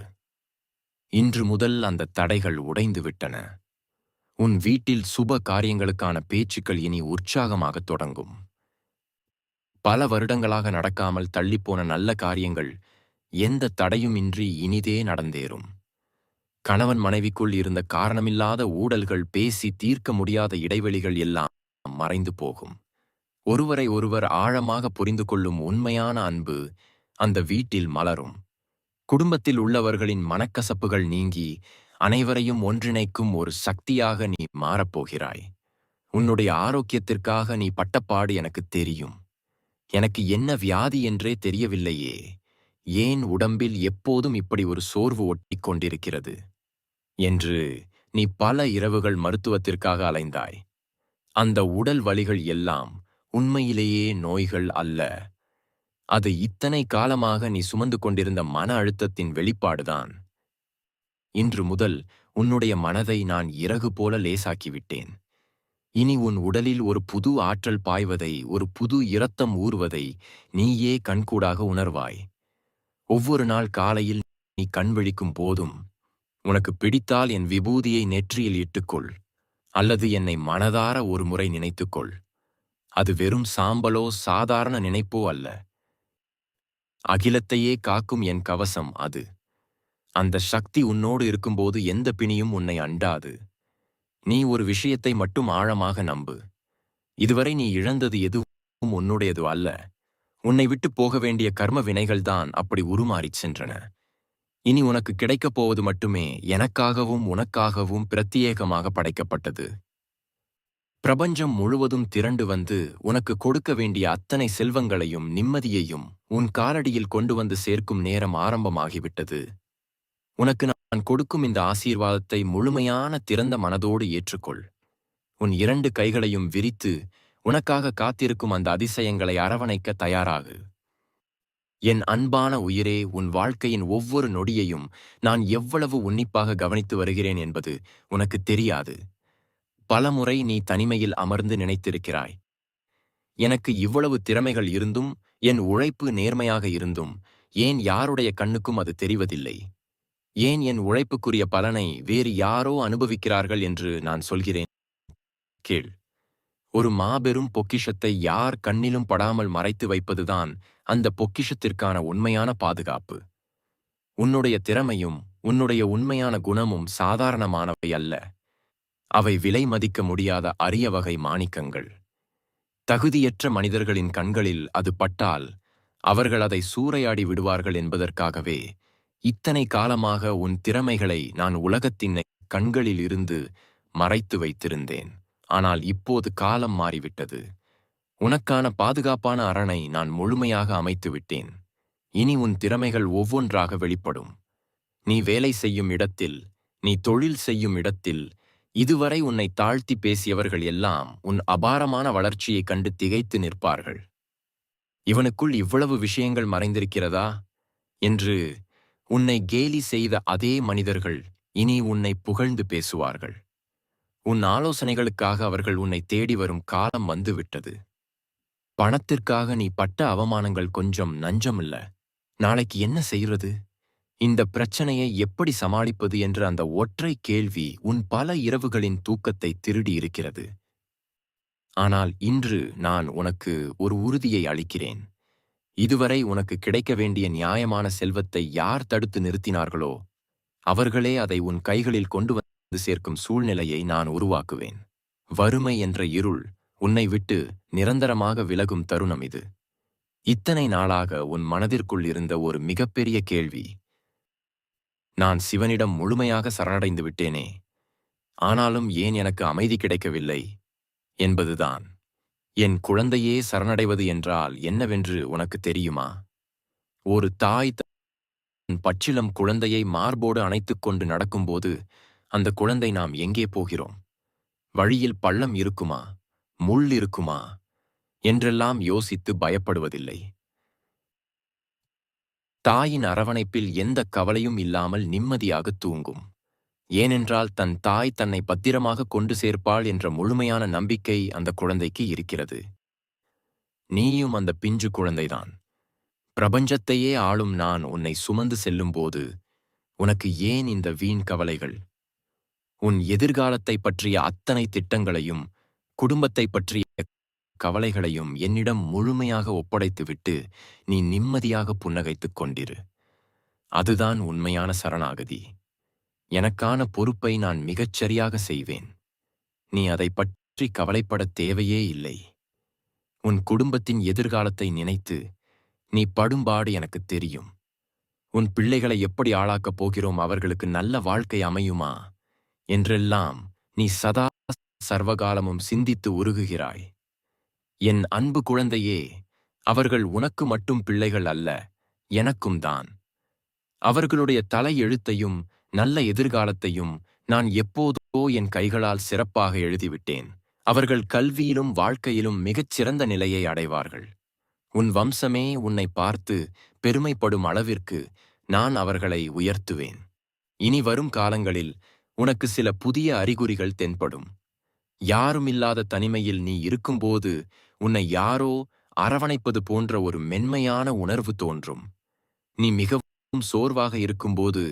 இன்று முதல் அந்த தடைகள் உடைந்துவிட்டன. உன் வீட்டில் சுப காரியங்களுக்கான பேச்சுக்கள் இனி உற்சாகமாகத் தொடங்கும். பல வருடங்களாக நடக்காமல் தள்ளிப்போன நல்ல காரியங்கள் எந்த தடையுமின்றி இனிதே நடந்தேறும். கணவன் மனைவிக்குள் இருந்த காரணமில்லாத ஊடல்கள், பேசி தீர்க்க முடியாத இடைவெளிகள் எல்லாம் மறைந்து போகும். ஒருவரை ஒருவர் ஆழமாக புரிந்து கொள்ளும் உண்மையான அன்பு அந்த வீட்டில் மலரும். குடும்பத்தில் உள்ளவர்களின் மனக்கசப்புகள் நீங்கி அனைவரையும் ஒன்றிணைக்கும் ஒரு சக்தியாக நீ மாறப்போகிறாய். உன்னுடைய ஆரோக்கியத்திற்காக நீ பட்டப்பாடு எனக்கு தெரியும். எனக்கு என்ன வியாதி என்றே தெரியவில்லையே, ஏன் உடம்பில் எப்போதும் இப்படி ஒரு சோர்வு ஒட்டிக் கொண்டிருக்கிறது என்று நீ பல இரவுகள் மருத்துவத்திற்காக அலைந்தாய். அந்த உடல் வலிகள் எல்லாம் உண்மையிலேயே நோய்கள் அல்ல. அது இத்தனை காலமாக நீ சுமந்து கொண்டிருந்த மன அழுத்தத்தின் வெளிப்பாடுதான். இன்று முதல் உன்னுடைய மனதை நான் இறகு போல லேசாக்கிவிட்டேன். இனி உன் உடலில் ஒரு புது ஆற்றல் பாய்வதை, ஒரு புது இரத்தம் ஊறுவதை நீயே கண்கூடாக உணர்வாய். ஒவ்வொரு நாள் காலையில் நீ கண் விழிக்கும் போதும், உனக்கு பிடித்தால் என் விபூதியை நெற்றியில் இட்டுக்கொள், அல்லது என்னை மனதார ஒரு முறை நினைத்துக்கொள். அது வெறும் சாம்பலோ சாதாரண நினைப்போ அல்ல. அகிலத்தையே காக்கும் என் கவசம் அது. அந்த சக்தி உன்னோடு இருக்கும்போது எந்த பிணியும் உன்னை அண்டாது. நீ ஒரு விஷயத்தை மட்டும் ஆழமாக நம்பு. இதுவரை நீ இழந்தது எதுவும் உன்னுடையது அல்ல. உன்னை விட்டு போக வேண்டிய கர்ம வினைகள்தான் அப்படி உருமாறிச் சென்றன. இனி உனக்கு கிடைக்கப் போவது மட்டுமே எனக்காகவும் உனக்காகவும் பிரத்தியேகமாக படைக்கப்பட்டது. பிரபஞ்சம் முழுவதும் திரண்டு வந்து உனக்கு கொடுக்க வேண்டிய அத்தனை செல்வங்களையும் நிம்மதியையும் உன் காலடியில் கொண்டு வந்து சேர்க்கும் நேரம் ஆரம்பமாகிவிட்டது. உனக்கு நான் கொடுக்கும் இந்த ஆசீர்வாதத்தை முழுமையான திறந்த மனதோடு ஏற்றுக்கொள். உன் 2 கைகளையும் விரித்து உனக்காக காத்திருக்கும் அந்த அதிசயங்களை அரவணைக்க தயாராகு. என் அன்பான உயிரே, உன் வாழ்க்கையின் ஒவ்வொரு நொடியையும் நான் எவ்வளவு உன்னிப்பாக கவனித்து வருகிறேன் என்பது உனக்கு தெரியாது. பலமுறை நீ தனிமையில் அமர்ந்து நினைத்திருக்கிறாய், எனக்கு இவ்வளவு திறமைகள் இருந்தும், என் உழைப்பு நேர்மையாக இருந்தும், ஏன் யாருடைய கண்ணுக்கும் அது தெரிவதில்லை? ஏன் என் உழைப்புக்குரிய பலனை வேறு யாரோ அனுபவிக்கிறார்கள் என்று நான் சொல்கிறேன்? கேள். ஒரு மாபெரும் பொக்கிஷத்தை யார் கண்ணிலும் படாமல் மறைத்து வைப்பதுதான் அந்த பொக்கிஷத்திற்கான உண்மையான பாதுகாப்பு. உன்னுடைய திறமையும் உன்னுடைய உண்மையான குணமும் சாதாரணமானவை அல்ல. அவை விலை மதிக்க முடியாத அரிய வகை மாணிக்கங்கள். தகுதியற்ற மனிதர்களின் கண்களில் அது பட்டால் அவர்கள் அதை சூறையாடி விடுவார்கள் என்பதற்காகவே இத்தனை காலமாக உன் திறமைகளை நான் உலகத்தின் கண்களில் இருந்து மறைத்து வைத்திருந்தேன். ஆனால் இப்போது காலம் மாறிவிட்டது. உனக்கான பாதுகாப்பான அரணை நான் முழுமையாக அமைத்து விட்டேன். இனி உன் திறமைகள் ஒவ்வொன்றாக வெளிப்படும். நீ வேலை செய்யும் இடத்தில், நீ தொழில் செய்யும் இடத்தில், இதுவரை உன்னை தாழ்த்தி பேசியவர்கள் எல்லாம் உன் அபாரமான வளர்ச்சியைக் கண்டு திகைத்து நிற்பார்கள். இவனுக்குள் இவ்வளவு விஷயங்கள் மறைந்திருக்கிறதா என்று உன்னை கேலி செய்த அதே மனிதர்கள் இனி உன்னை புகழ்ந்து பேசுவார்கள். உன் ஆலோசனைகளுக்காக அவர்கள் உன்னை தேடி வரும் காலம் வந்துவிட்டது. பணத்திற்காக நீ பட்ட அவமானங்கள் கொஞ்சம் நஞ்சமில்ல. நாளைக்கு என்ன செய்வது? இந்த பிரச்சனையை எப்படி சமாளிப்பது என்ற அந்த ஒற்றை கேள்வி உன் பல இரவுகளின் தூக்கத்தை திருடி இருக்கிறது. ஆனால் இன்று நான் உனக்கு ஒரு உறுதியை அளிக்கிறேன். இதுவரை உனக்கு கிடைக்க வேண்டிய நியாயமான செல்வத்தை யார் தடுத்து நிறுத்தினார்களோ அவர்களே அதை உன் கைகளில் கொண்டு வந்து சேர்க்கும் சூழ்நிலையை நான் உருவாக்குவேன். வறுமை என்ற இருள் உன்னை விட்டு நிரந்தரமாக விலகும் தருணம் இது. இத்தனை நாளாக உன் மனதிற்குள் இருந்த ஒரு மிகப்பெரிய கேள்வி, நான் சிவனிடம் முழுமையாக சரணடைந்து விட்டேனே, ஆனாலும் ஏன் எனக்கு அமைதி கிடைக்கவில்லை என்பதுதான். என் குழந்தையே சரணடைவது என்றால் என்னவென்று உனக்கு தெரியுமா? ஒரு தாய் தன் பச்சிளம் குழந்தையை மார்போடு அணைத்துக்கொண்டு நடக்கும்போது அந்த குழந்தை நாம் எங்கே போகிறோம், வழியில் பள்ளம் இருக்குமா, முள் இருக்குமா என்றெல்லாம் யோசித்து பயப்படுவதில்லை. தாயின் அரவணைப்பில் எந்த கவலையும் இல்லாமல் நிம்மதியாக தூங்கும். ஏனென்றால் தன் தாய் தன்னை பத்திரமாக கொண்டு சேர்ப்பாள் என்ற முழுமையான நம்பிக்கை அந்த குழந்தைக்கு இருக்கிறது. நீயும் அந்த பிஞ்சு குழந்தைதான். பிரபஞ்சத்தையே ஆளும் நான் உன்னை சுமந்து செல்லும்போது உனக்கு ஏன் இந்த வீண் கவலைகள்? உன் எதிர்காலத்தை பற்றிய அத்தனை திட்டங்களையும் குடும்பத்தை பற்றிய கவலைகளையும் என்னிடம் முழுமையாக ஒப்படைத்துவிட்டு நீ நிம்மதியாக புன்னகைத்துக் கொண்டிரு. அதுதான் உண்மையான சரணாகதி. எனக்கான பொறுப்பை நான் மிகச்சரியாக செய்வேன். நீ அதை பற்றி கவலைப்படத் தேவையே இல்லை. உன் குடும்பத்தின் எதிர்காலத்தை நினைத்து நீ படும்பாடு எனக்கு தெரியும். உன் பிள்ளைகளை எப்படி ஆளாக்கப் போகிறோம், அவர்களுக்கு நல்ல வாழ்க்கை அமையுமா என்றெல்லாம் நீ சதா சர்வகாலமும் சிந்தித்து உருகுகிறாய். என் அன்பு குழந்தையே, அவர்கள் உனக்கு மட்டும் பிள்ளைகள் அல்ல, எனக்கும் தான். அவர்களுடைய தலை எழுத்தையும் நல்ல எதிர்காலத்தையும் நான் எப்போதோ என் கைகளால் சிறப்பாக எழுதிவிட்டேன். அவர்கள் கல்வியிலும் வாழ்க்கையிலும் மிகச்சிறந்த நிலையை அடைவார்கள். உன் வம்சமே உன்னை பார்த்து பெருமைப்படும் அளவிற்கு நான் அவர்களை உயர்த்துவேன். இனி வரும் காலங்களில் உனக்கு சில புதிய அறிகுறிகள் தென்படும். யாருமில்லாத தனிமையில் நீ இருக்கும்போது உன்னை யாரோ அரவணைப்பது போன்ற ஒரு மென்மையான உணர்வு தோன்றும். நீ மிகவும் சோர்வாக இருக்கும்போது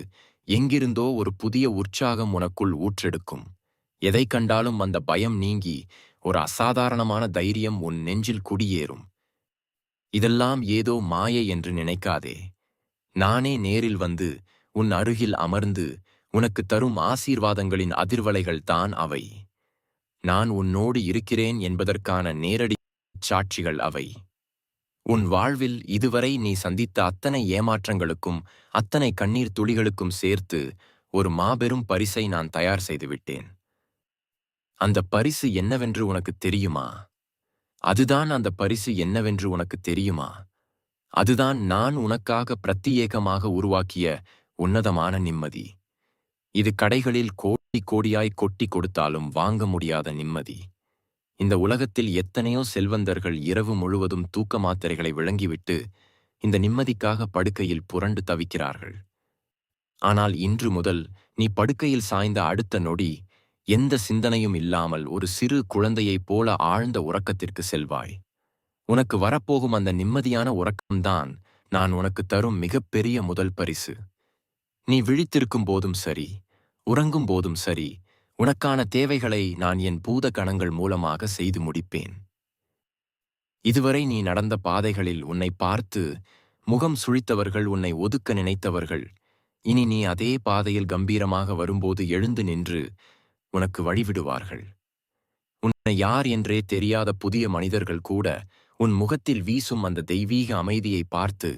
எங்கிருந்தோ ஒரு புதிய உற்சாகம் உனக்குள் ஊற்றெடுக்கும். எதை கண்டாலும் அந்த பயம் நீங்கி ஒரு அசாதாரணமான தைரியம் உன் நெஞ்சில் குடியேறும். இதெல்லாம் ஏதோ மாயை என்று நினைக்காதே. நானே நேரில் வந்து உன் அருகில் அமர்ந்து உனக்கு தரும் ஆசீர்வாதங்களின் அதிர்வலைகள் தான் அவை. நான் உன்னோடு இருக்கிறேன் என்பதற்கான நேரடி சாட்சிகள் அவை. உன் வாழ்வில் இதுவரை நீ சந்தித்த அத்தனை ஏமாற்றங்களுக்கும் அத்தனை கண்ணீர் துளிகளுக்கும் சேர்த்து ஒரு மாபெரும் பரிசை நான் தயார் செய்துவிட்டேன். அந்த பரிசு என்னவென்று உனக்கு தெரியுமா? அதுதான் அந்த பரிசு என்னவென்று உனக்கு தெரியுமா? அதுதான் நான் உனக்காக பிரத்தியேகமாக உருவாக்கிய உன்னதமான நிம்மதி. இது கடைகளில் கோடி கோடியாய் கொட்டி கொடுத்தாலும் வாங்க முடியாத நிம்மதி. இந்த உலகத்தில் எத்தனையோ செல்வந்தர்கள் இரவு முழுவதும் தூக்க மாத்திரைகளை விழுங்கிவிட்டு இந்த நிம்மதிக்காக படுக்கையில் புரண்டு தவிக்கிறார்கள். ஆனால் இன்று முதல் நீ படுக்கையில் சாய்ந்த அடுத்த நொடி எந்த சிந்தனையும் இல்லாமல் ஒரு சிறு குழந்தையைப் போல ஆழ்ந்த உறக்கத்திற்கு செல்வாய். உனக்கு வரப்போகும் அந்த நிம்மதியான உறக்கம்தான் நான் உனக்கு தரும் மிகப்பெரிய முதல் பரிசு. நீ விழித்திருக்கும் போதும் சரி, உறங்கும் போதும் சரி, உனக்கான தேவைகளை நான் என் பூத கணங்கள் மூலமாக செய்து முடிப்பேன். இதுவரை நீ நடந்த பாதைகளில் உன்னை பார்த்து முகம் சுழித்தவர்கள், உன்னை ஒதுக்க நினைத்தவர்கள், இனி நீ அதே பாதையில் கம்பீரமாக வரும்போது எழுந்து நின்று உனக்கு வழிவிடுவார்கள். உன்னை யார் என்றே தெரியாத புதிய மனிதர்கள் கூட உன் முகத்தில் வீசும் அந்த தெய்வீக அமைதியை பார்த்து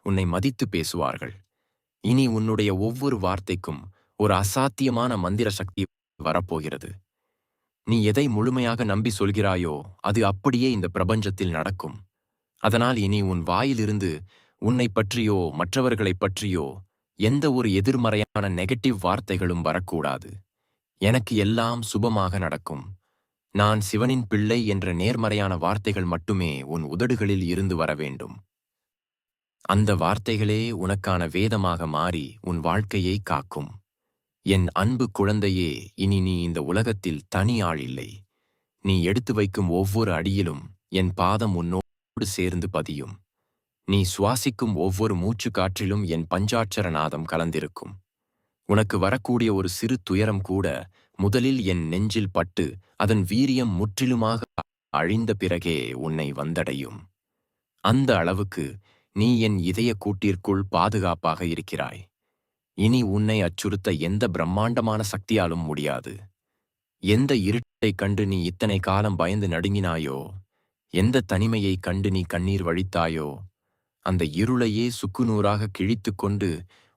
உன்னை மதித்து பேசுவார்கள். இனி உன்னுடைய ஒவ்வொரு வார்த்தைக்கும் ஒரு அசாத்தியமான மந்திர சக்தி வரப்போகிறது. நீ எதை முழுமையாக நம்பி சொல்கிறாயோ அது அப்படியே இந்த பிரபஞ்சத்தில் நடக்கும். அதனால் இனி உன் வாயிலிருந்து உன்னை பற்றியோ மற்றவர்களைப் பற்றியோ எந்த ஒரு எதிர்மறையான நெகட்டிவ் வார்த்தைகளும் வரக்கூடாது. எனக்கு எல்லாம் சுபமாக நடக்கும், நான் சிவனின் பிள்ளை என்ற நேர்மறையான வார்த்தைகள் மட்டுமே உன் உதடுகளில் இருந்து வர வேண்டும். அந்த வார்த்தைகளே உனக்கான வேதமாக மாறி உன் வாழ்க்கையை காக்கும். என் அன்பு குழந்தையே, இனி நீ இந்த உலகத்தில் தனி ஆள் இல்லை. நீ எடுத்து வைக்கும் ஒவ்வொரு அடியிலும் என் பாதம் உன்னோடு சேர்ந்து பதியும். நீ சுவாசிக்கும் ஒவ்வொரு மூச்சு காற்றிலும் என் பஞ்சாட்சர நாதம் கலந்திருக்கும். உனக்கு வரக்கூடிய ஒரு சிறு துயரம் கூட முதலில் என் நெஞ்சில் பட்டு அதன் வீரியம் முற்றிலுமாக அழிந்த பிறகே உன்னை வந்தடையும். அந்த அளவுக்கு நீ என் இதய கூட்டிற்குள் பாதுகாப்பாக இருக்கிறாய். இனி உன்னை அச்சுறுத்த எந்த பிரம்மாண்டமான சக்தியாலும் முடியாது. எந்த இருட்டைக் கண்டு நீ இத்தனை காலம் பயந்து நடுங்கினாயோ, எந்த தனிமையைக் கண்டு நீ கண்ணீர் வழித்தாயோ, அந்த இருளையே சுக்குநூறாக கிழித்துக் கொண்டு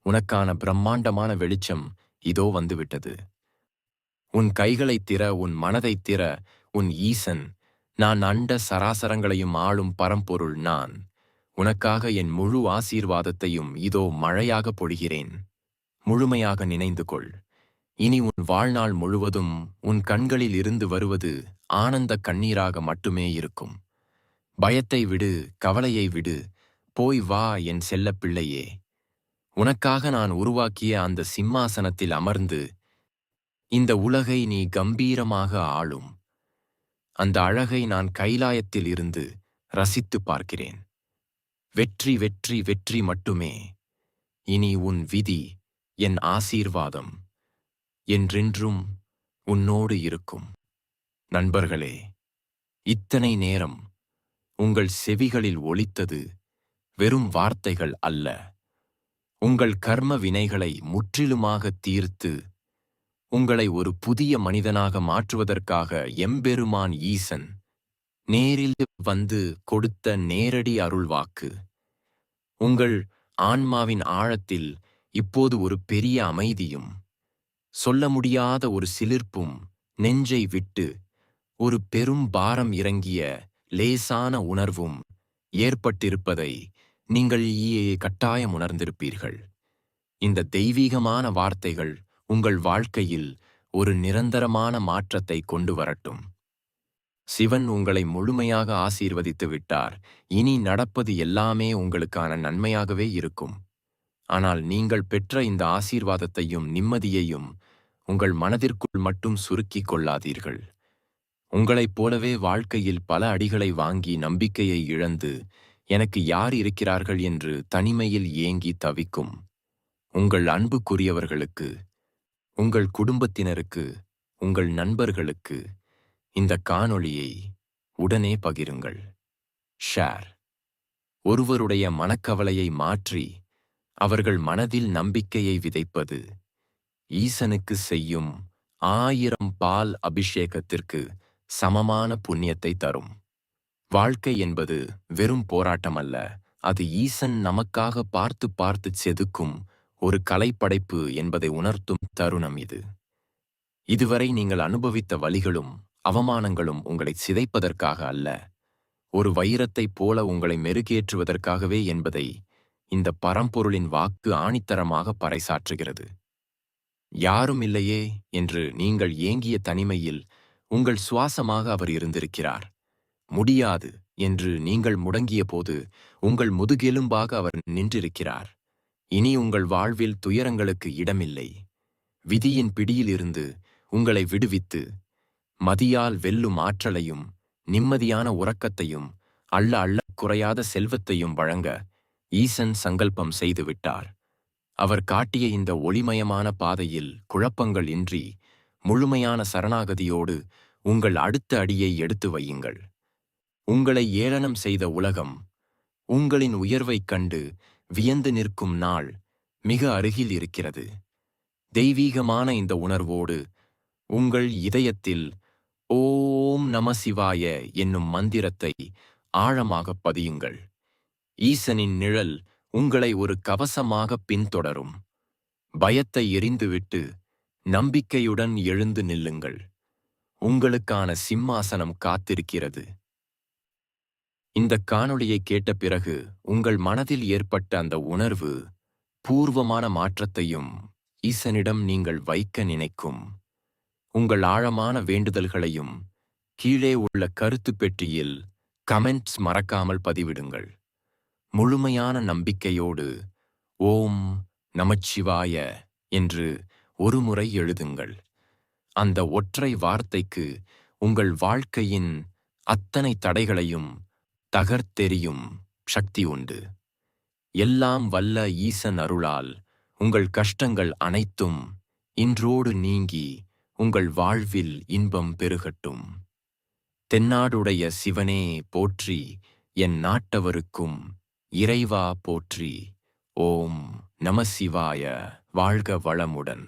உனக்கான பிரம்மாண்டமான வெளிச்சம் இதோ வந்துவிட்டது. உன் கைகளைத் திற, உன் மனதைத் திற, உன் ஈசன், நான் அண்ட சராசரங்களையும் ஆளும் பரம்பொருள் நான், உனக்காக என் முழு ஆசீர்வாதத்தையும் இதோ மழையாக பொழிகிறேன். முழுமையாக நினைந்து கொள். இனி உன் வாழ்நாள் முழுவதும் உன் கண்களில் இருந்து வருவது ஆனந்த கண்ணீராக மட்டுமே இருக்கும். பயத்தை விடு, கவலையை விடு, போய் வா என் செல்லப் பிள்ளையே. உனக்காக நான் உருவாக்கிய அந்த சிம்மாசனத்தில் அமர்ந்து இந்த உலகை நீ கம்பீரமாக ஆளும் அந்த அழகை நான் கைலாயத்தில் இருந்து ரசித்து பார்க்கிறேன். வெற்றி வெற்றி வெற்றி மட்டுமே. இனி உன் விதி, என் ஆசீர்வாதம் என்றென்றும் உன்னோடு இருக்கும். நண்பர்களே, இத்தனை நேரம் உங்கள் செவிகளில் ஒலித்தது வெறும் வார்த்தைகள் அல்ல. உங்கள் கர்ம வினைகளை முற்றிலுமாக தீர்த்து உங்களை ஒரு புதிய மனிதனாக மாற்றுவதற்காக எம்பெருமான் ஈசன் நேரில் வந்து கொடுத்த நேரடி அருள்வாக்கு. உங்கள் ஆன்மாவின் ஆழத்தில் இப்போது ஒரு பெரிய அமைதியும், சொல்ல முடியாத ஒரு சிலிர்ப்பும், நெஞ்சை விட்டு ஒரு பெரும் பாரம் இறங்கிய லேசான உணர்வும் ஏற்பட்டிருப்பதை நீங்கள் கட்டாயம் உணர்ந்திருப்பீர்கள். இந்த தெய்வீகமான வார்த்தைகள் உங்கள் வாழ்க்கையில் ஒரு நிரந்தரமான மாற்றத்தை கொண்டு வரட்டும். சிவன் உங்களை முழுமையாக ஆசீர்வதித்து விட்டார். இனி நடப்பது எல்லாமே உங்களுக்கான நன்மையாகவே இருக்கும். ஆனால் நீங்கள் பெற்ற இந்த ஆசீர்வாதத்தையும் நிம்மதியையும் உங்கள் மனதிற்குள் மட்டும் சுருக்கிக் கொள்ளாதீர்கள். உங்களைப் போலவே வாழ்க்கையில் பல அடிகளை வாங்கி நம்பிக்கையை இழந்து எனக்கு யார் இருக்கிறார்கள் என்று தனிமையில் ஏங்கி தவிக்கும் உங்கள் அன்புக்குரியவர்களுக்கு, உங்கள் குடும்பத்தினருக்கு, உங்கள் நண்பர்களுக்கு இந்த காணொளியை உடனே பகிருங்கள். ஷேர். ஒருவருடைய மனக்கவலையை மாற்றி அவர்கள் மனதில் நம்பிக்கையை விதைப்பது ஈசனுக்கு செய்யும் 1000 பால் அபிஷேகத்திற்கு சமமான புண்ணியத்தை தரும். வாழ்க்கை என்பது வெறும் போராட்டம் அல்ல, அது ஈசன் நமக்காக பார்த்து பார்த்து செதுக்கும் ஒரு கலைப்படைப்பு என்பதை உணர்த்தும் தருணம் இது. இதுவரை நீங்கள் அனுபவித்த வலிகளும் அவமானங்களும் உங்களை சிதைப்பதற்காக அல்ல, ஒரு வைரத்தைப் போல உங்களை மெருகேற்றுவதற்காகவே என்பதை இந்த பரம்பொருளின் வாக்கு ஆணித்தரமாக பறைசாற்றுகிறது. யாரும் இல்லையே என்று நீங்கள் ஏங்கிய தனிமையில் உங்கள் சுவாசமாக அவர் இருந்திருக்கிறார். முடியாது என்று நீங்கள் முடங்கியபோது உங்கள் முதுகெலும்பாக அவர் நின்றிருக்கிறார். இனி உங்கள் வாழ்வில் துயரங்களுக்கு இடமில்லை. விதியின் பிடியிலிருந்து உங்களை விடுவித்து மதியால் வெல்லும் ஆற்றலையும் நிம்மதியான உறக்கத்தையும் அள்ள அள்ள குறையாத செல்வத்தையும் வழங்க ஈசன் சங்கல்பம் செய்துவிட்டார். அவர் காட்டிய இந்த ஒளிமயமான பாதையில் குழப்பங்கள் இன்றி முழுமையான சரணாகதியோடு உங்கள் அடுத்த அடியை எடுத்து வையுங்கள். உங்களை ஏளனம் செய்த உலகம் உங்களின் உயர்வைக் கண்டு வியந்து நிற்கும் நாள் மிக அருகில் இருக்கிறது. தெய்வீகமான இந்த உணர்வோடு உங்கள் இதயத்தில் ஓம் நம சிவாய என்னும் மந்திரத்தை ஆழமாகப் பதியுங்கள். ஈசனின் நிழல் உங்களை ஒரு கவசமாக பின்தொடரும். பயத்தை எறிந்துவிட்டு நம்பிக்கையுடன் எழுந்து நில்லுங்கள். உங்களுக்கான சிம்மாசனம் காத்திருக்கிறது. இந்த காணொளியை கேட்ட பிறகு உங்கள் மனதில் ஏற்பட்ட அந்த உணர்வு பூர்வமான மாற்றத்தையும் ஈசனிடம் நீங்கள் வைக்க நினைக்கும் உங்கள் ஆழமான வேண்டுதல்களையும் கீழே உள்ள கருத்து பெட்டியில் கமெண்ட்ஸ் மறக்காமல் பதிவிடுங்கள். முழுமையான நம்பிக்கையோடு ஓம் நமச்சிவாய என்று ஒருமுறை எழுதுங்கள். அந்த ஒற்றை வார்த்தைக்கு உங்கள் வாழ்க்கையின் அத்தனை தடைகளையும் தகர்த்தெறியும் சக்தி உண்டு. எல்லாம் வல்ல ஈசன் அருளால் உங்கள் கஷ்டங்கள் அனைத்தும் இன்றோடு நீங்கி உங்கள் வாழ்வில் இன்பம் பெருகட்டும். தென்னாடுடைய சிவனே போற்றி, என் நாட்டவருக்கும் இறைவா போற்றி. ஓம் நம சிவாய. வாழ்க வளமுடன்.